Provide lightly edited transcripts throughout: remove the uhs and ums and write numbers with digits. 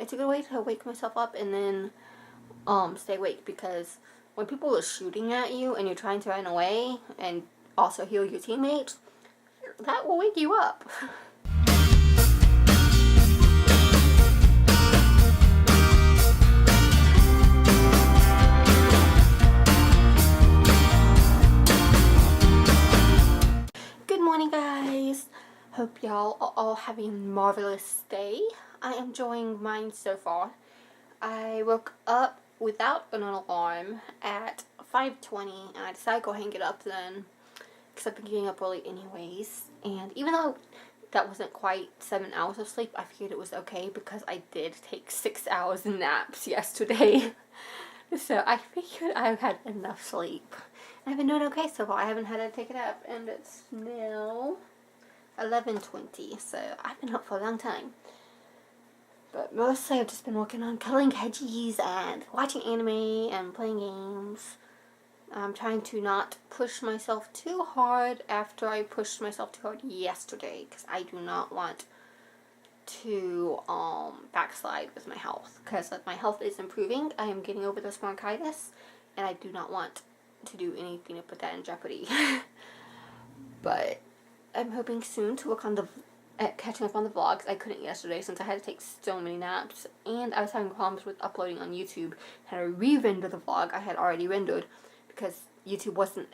it's a good way to wake myself up and then stay awake, because when people are shooting at you and you're trying to run away and also heal your teammates, that will wake you up. Good morning, guys. Hope y'all are all having a marvelous day. I am enjoying mine so far. I woke up without an alarm at 5:20 and I decided to go hang it up then, because I've been getting up early anyways. And even though that wasn't quite 7 hours of sleep, I figured it was okay because I did take 6 hours naps yesterday. So I figured I had enough sleep. I've been doing okay so far. I haven't had to take a nap, and it's now 11:20, so I've been up for a long time. But mostly I've just been working on coloring veggies and watching anime and playing games. I'm trying to not push myself too hard after I pushed myself too hard yesterday, because I do not want to backslide with my health, because my health is improving. I am getting over this bronchitis, and I do not want to do anything to put that in jeopardy. But I'm hoping soon to work on catching up on the vlogs. I couldn't yesterday since I had to take so many naps, and I was having problems with uploading on YouTube. I had to re-render the vlog I had already rendered because YouTube wasn't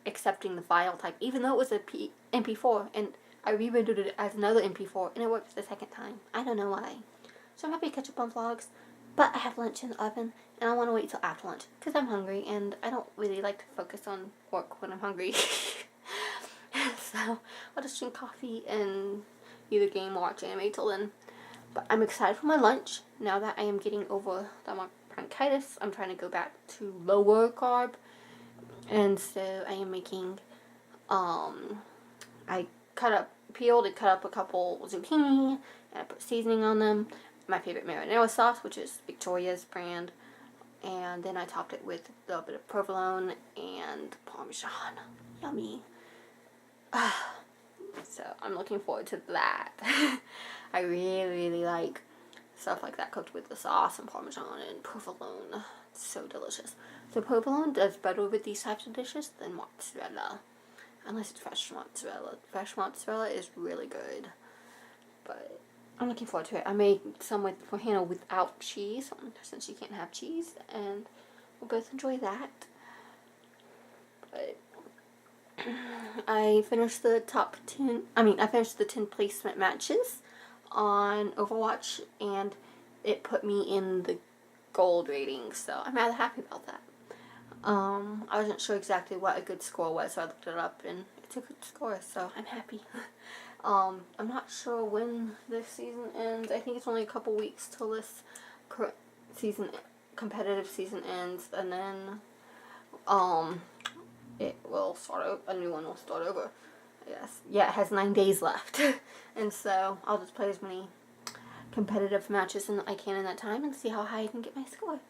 accepting the file type, even though it was a MP4, and I re-rendered it as another MP4 and it worked the second time. I don't know why. So I'm happy to catch up on vlogs, but I have lunch in the oven and I want to wait till after lunch because I'm hungry and I don't really like to focus on work when I'm hungry. So I'll just drink coffee and either game or watch anime till then. But I'm excited for my lunch now that I am getting over the bronchitis. I'm trying to go back to lower carb, and so I am making I peeled and cut up a couple zucchini and I put seasoning on them. My favorite marinara sauce, which is Victoria's brand, and then I topped it with a little bit of provolone and Parmesan. Yummy. So I'm looking forward to that. I really like stuff like that cooked with the sauce and Parmesan and provolone. It's so delicious. So provolone does better with these types of dishes than mozzarella, unless it's fresh mozzarella. Fresh mozzarella is really good, but I'm looking forward to it. I made some for Hannah without cheese, since she can't have cheese, and we'll both enjoy that. But I finished the I finished the 10 placement matches on Overwatch, and it put me in the gold rating, so I'm rather happy about that. I wasn't sure exactly what a good score was, so I looked it up, and it's a good score, so I'm happy. I'm not sure when this season ends. I think it's only a couple weeks till this competitive season ends, and then, it will a new one will start over. Yes. Yeah, it has 9 days left. And so I'll just play as many competitive matches as I can in that time and see how high I can get my score.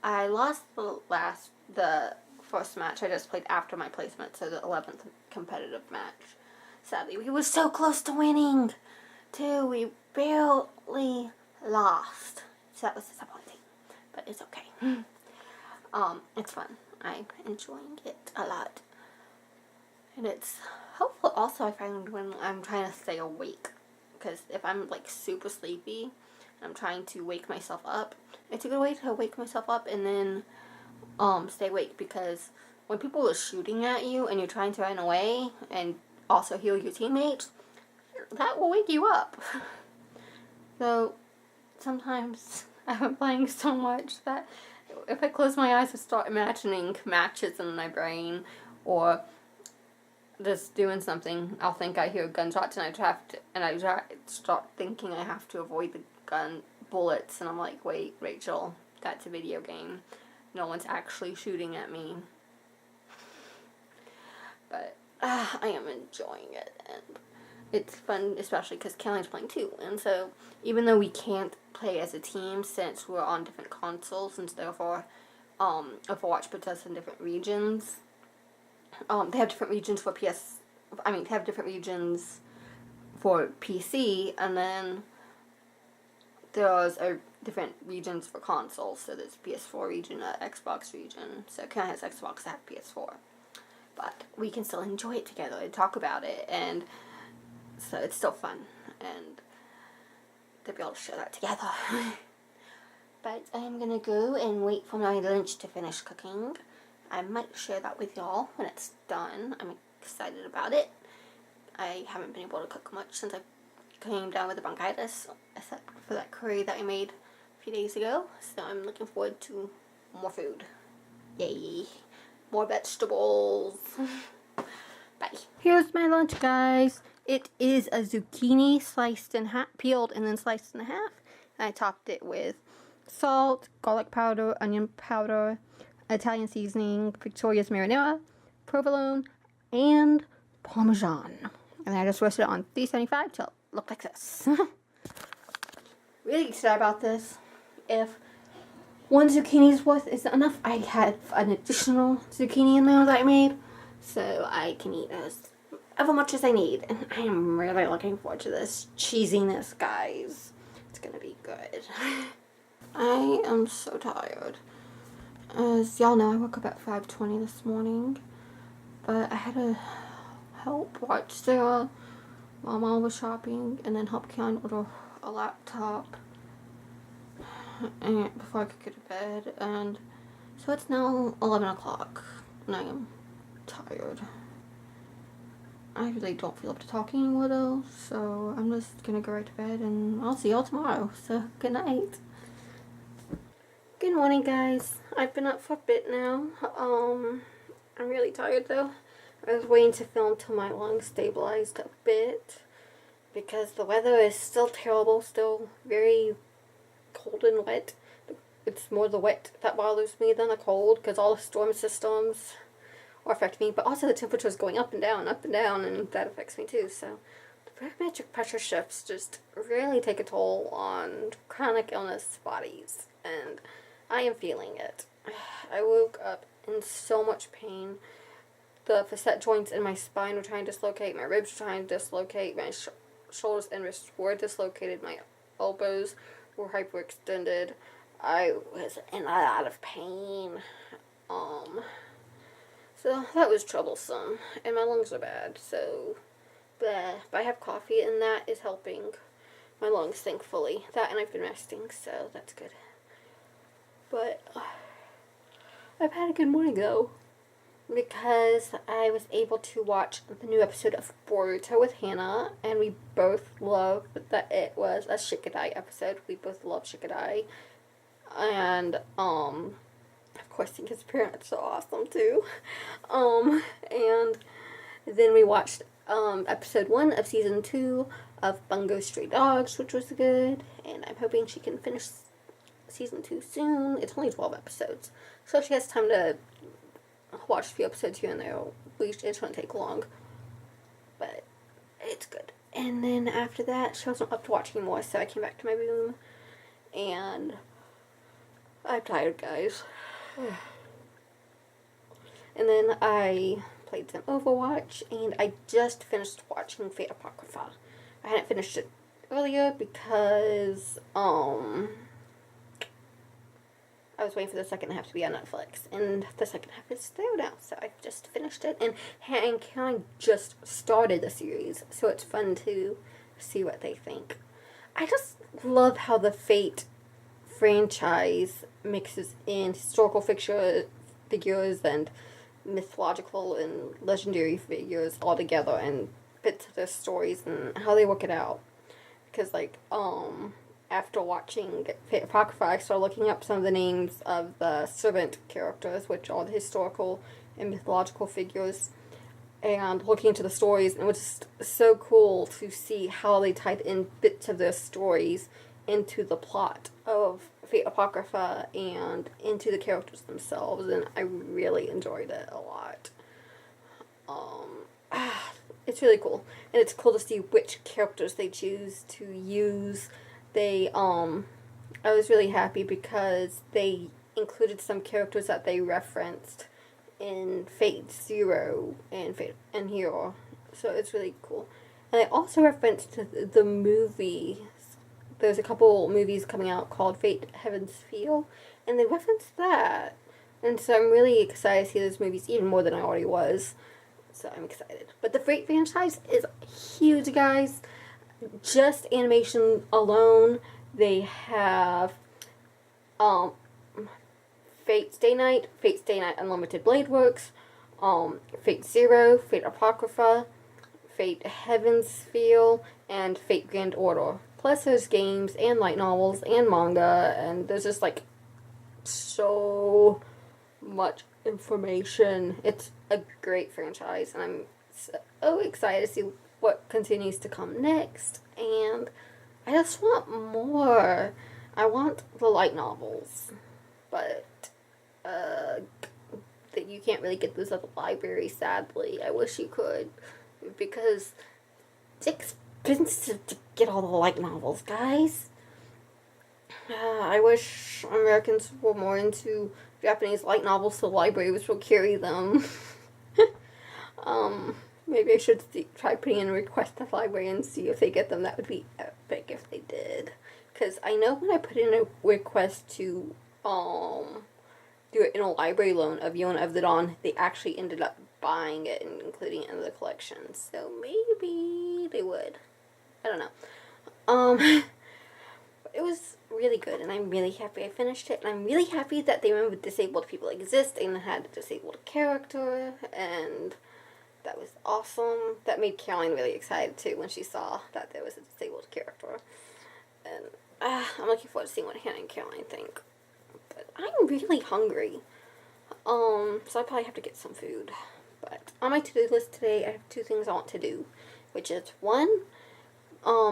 I lost the first match I just played after my placement, so the 11th competitive match. Sadly, we were so close to winning, too. We barely lost. So that was disappointing, but it's okay. It's fun. I'm enjoying it a lot. And it's helpful also, I find, when I'm trying to stay awake. Because if I'm like super sleepy and I'm trying to wake myself up, it's a good way to wake myself up and then stay awake. Because when people are shooting at you and you're trying to run away and also heal your teammates, that will wake you up. So sometimes I'm playing so much that if I close my eyes and start imagining matches in my brain, or just doing something, I'll think I hear gunshots and I start thinking I have to avoid the bullets, and I'm like, wait, Rachel, that's a video game. No one's actually shooting at me. But I am enjoying it, and it's fun, especially because Kelly's playing too, and so even though we can't play as a team since we're on different consoles, and therefore Overwatch puts us in different regions. They have different regions for they have different regions for PC, and then there's different regions for consoles. So there's PS4 region, Xbox region. So Ken has Xbox, I have PS4. But we can still enjoy it together and talk about it, and so it's still fun, and to be able to share that together. But I'm gonna go and wait for my lunch to finish cooking. I might share that with y'all when it's done. I'm excited about it. I haven't been able to cook much since I came down with the bronchitis, except for that curry that I made a few days ago. So I'm looking forward to more food. Yay! More vegetables. Bye. Here's my lunch, guys. It is a zucchini sliced in half, peeled and then sliced in half. And I topped it with salt, garlic powder, onion powder, Italian seasoning, Victoria's marinara, provolone, and Parmesan. And I just roasted it on 375 till it looked like this. Really excited about this. If one zucchini's worth isn't enough, I have an additional zucchini in there that I made, so I can eat as much as I need. And I am really looking forward to this cheesiness, guys. It's gonna be good. I am so tired. As y'all know, I woke up at 5:20 this morning, but I had to help watch Sarah while Mom was shopping, and then help Keon order a laptop and before I could get to bed. And so it's now 11 o'clock, and I am tired. I really don't feel up to talking anymore though, so I'm just gonna go right to bed, and I'll see y'all tomorrow. So good night. Good morning, guys. I've been up for a bit now. I'm really tired though. I was waiting to film till my lungs stabilized a bit because the weather is still terrible, still very cold and wet. It's more the wet that bothers me than the cold, because all the storm systems are affecting me, but also the temperature is going up and down, and that affects me too. So the barometric pressure shifts just really take a toll on chronic illness bodies, and I am feeling it. I woke up in so much pain. The facet joints in my spine were trying to dislocate, my ribs were trying to dislocate, my shoulders and wrists were dislocated, my elbows were hyperextended. I was in a lot of pain. So that was troublesome, and my lungs are bad, so bleh. But I have coffee, and that is helping my lungs, thankfully. That, and I've been resting, so that's good. But I've had a good morning though, because I was able to watch the new episode of Boruto with Hannah, and we both loved that it was a Shikadai episode. We both love Shikadai, and of course, I think his parents are awesome too. And then we watched episode 1 of season 2 of Bungo Stray Dogs, which was good, and I'm hoping she can finish season 2 soon. It's only 12 episodes, so she has time to watch a few episodes here and there. It shouldn't take long, but it's good. And then after that, she wasn't up to watch anymore, so I came back to my room, and I'm tired, guys. And then I played some Overwatch, and I just finished watching Fate Apocrypha. I hadn't finished it earlier because I was waiting for the second half to be on Netflix, and the second half is there now, so I just finished it, and Karen just started the series, so it's fun to see what they think. I just love how the Fate franchise mixes in historical figures and mythological and legendary figures all together, and fits their stories and how they work it out. Because, like, after watching Fate Apocrypha, I started looking up some of the names of the servant characters, which are the historical and mythological figures, and looking into the stories, and it was just so cool to see how they tied in bits of their stories into the plot of Fate Apocrypha and into the characters themselves, and I really enjoyed it a lot. It's really cool, and it's cool to see which characters they choose to use. I was really happy because they included some characters that they referenced in Fate Zero and Fate and Hero, so it's really cool. And I also referenced the movie there's a couple movies coming out called Fate, Heaven's Feel, and they referenced that. And so I'm really excited to see those movies even more than I already was. So I'm excited. But the Fate franchise is huge, guys. Just animation alone, they have Fate Stay Night Unlimited Blade Works, Fate Zero, Fate Apocrypha, Fate Heaven's Feel, and Fate Grand Order. Plus there's games and light novels and manga, and there's just like so much information. It's a great franchise, and I'm so excited to see what continues to come next, and I just want more. I want the light novels, but that you can't really get those at the library, sadly. I wish you could, because it's expensive to get all the light novels, guys. I wish Americans were more into Japanese light novels, so libraries will carry them. Maybe I should try putting in a request to the library and see if they get them. That would be epic if they did. Because I know when I put in a request to do it in a library loan of Yona of the Dawn, they actually ended up buying it and including it in the collection. So maybe they would. I don't know. It was really good, and I'm really happy I finished it, and I'm really happy that they remembered disabled people exist and had a disabled character, and that was awesome. That made Caroline really excited too when she saw that there was a disabled character. And I'm looking forward to seeing what Hannah and Caroline think. But I'm really hungry. So I probably have to get some food. But on my to-do list today, I have 2 things I want to do, which is 1,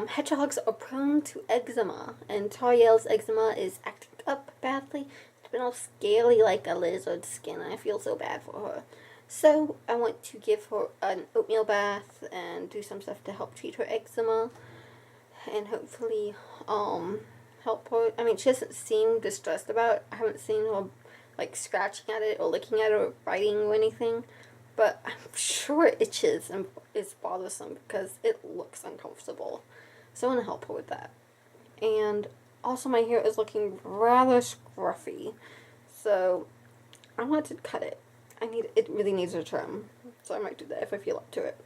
hedgehogs are prone to eczema, and Tariel's eczema is acting up badly. It's been all scaly like a lizard skin, and I feel so bad for her. So I want to give her an oatmeal bath and do some stuff to help treat her eczema, and hopefully help her. I mean, she doesn't seem distressed about it. I haven't seen her like scratching at it or licking at it or biting or anything, but I'm sure it itches and is bothersome because it looks uncomfortable. So I want to help her with that. And also my hair is looking rather scruffy, so I want to cut it. It really needs a trim, so I might do that if I feel up to it.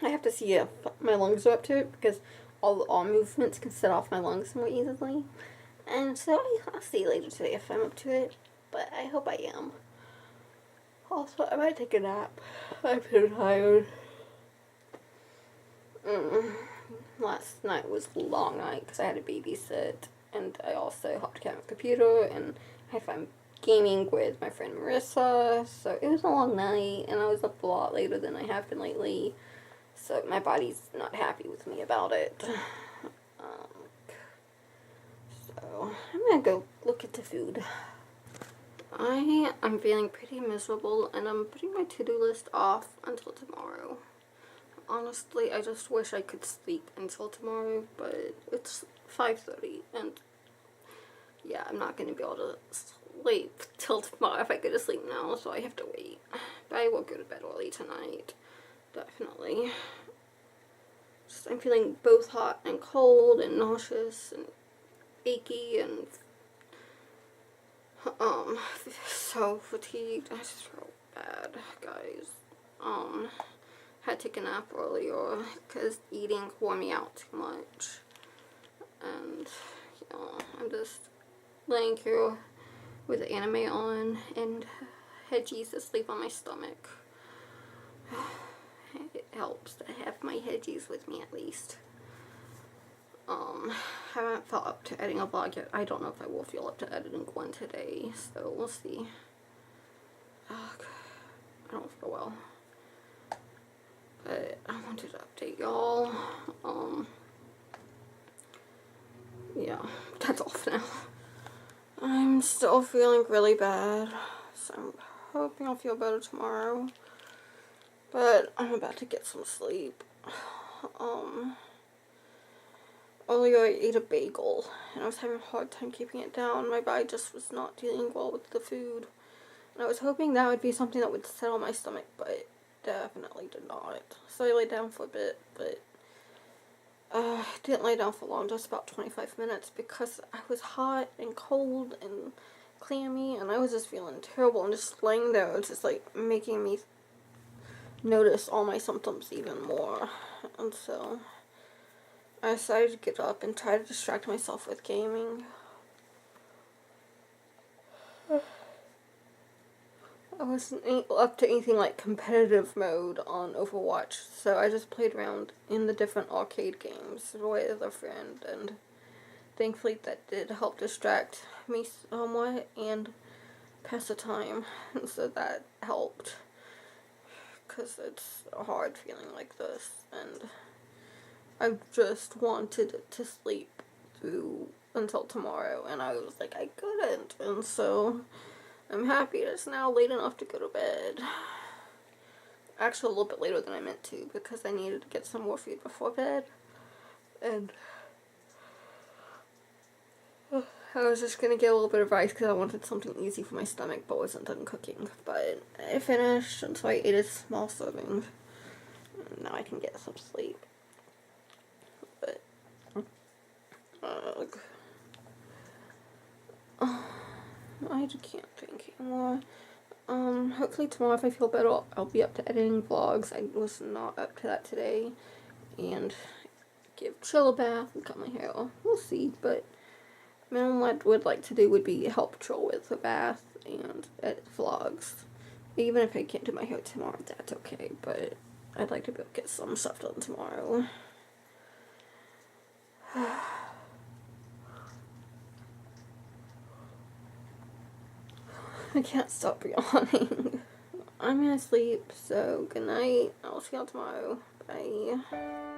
I have to see if my lungs are up to it, because all the arm movements can set off my lungs more easily. And so I'll see later today if I'm up to it, but I hope I am. Also, I might take a nap. I'm so tired. Last night was a long night because I had to babysit, and I also hopped on my computer and had fun gaming with my friend Marissa. So it was a long night, and I was up a lot later than I have been lately. So my body's not happy with me about it. So I'm gonna go look at the food. I'm feeling pretty miserable, and I'm putting my to-do list off until tomorrow. Honestly, I just wish I could sleep until tomorrow, but it's 5:30, and yeah, I'm not gonna be able to sleep till tomorrow if I go to sleep now, so I have to wait. But I will go to bed early tonight, definitely. I'm feeling both hot and cold and nauseous and achy and so fatigued. I just feel bad, guys. Had to take a nap earlier because eating wore me out too much, and I'm just laying here with the anime on and hedgies asleep on my stomach. It helps to have my hedgies with me at least. Haven't felt up to editing a vlog yet. I don't know if I will feel up to editing one today, so we'll see. I don't feel well, but I wanted to update y'all. Yeah, that's all for now. I'm still feeling really bad, so I'm hoping I'll feel better tomorrow. But I'm about to get some sleep. Earlier I ate a bagel, and I was having a hard time keeping it down. My body just was not dealing well with the food. And I was hoping that would be something that would settle my stomach, but it definitely did not. So I laid down for a bit, but Didn't lay down for long, just about 25 minutes, because I was hot and cold and clammy, and I was just feeling terrible, and just laying there was just like making me notice all my symptoms even more. And so I decided to get up and try to distract myself with gaming. I wasn't up to anything like competitive mode on Overwatch, so I just played around in the different arcade games with a friend, and thankfully that did help distract me somewhat and pass the time, and so that helped, because it's hard feeling like this, and I just wanted to sleep through until tomorrow, and I was like, I couldn't, and so I'm happy it's now late enough to go to bed. Actually, a little bit later than I meant to, because I needed to get some more food before bed. And I was just going to get a little bit of rice because I wanted something easy for my stomach, but wasn't done cooking. But I finished, and so I ate a small serving. And now I can get some sleep. But, I just can't think anymore. Hopefully tomorrow, if I feel better, I'll be up to editing vlogs. I was not up to that today. And give Chill a bath and cut my hair. We'll see, but minimum what I would like to do would be help Chill with the bath and edit vlogs. Even if I can't do my hair tomorrow, that's okay, but I'd like to be able to get some stuff done tomorrow. I can't stop yawning. I'm gonna sleep, so good night. I'll see y'all tomorrow. Bye.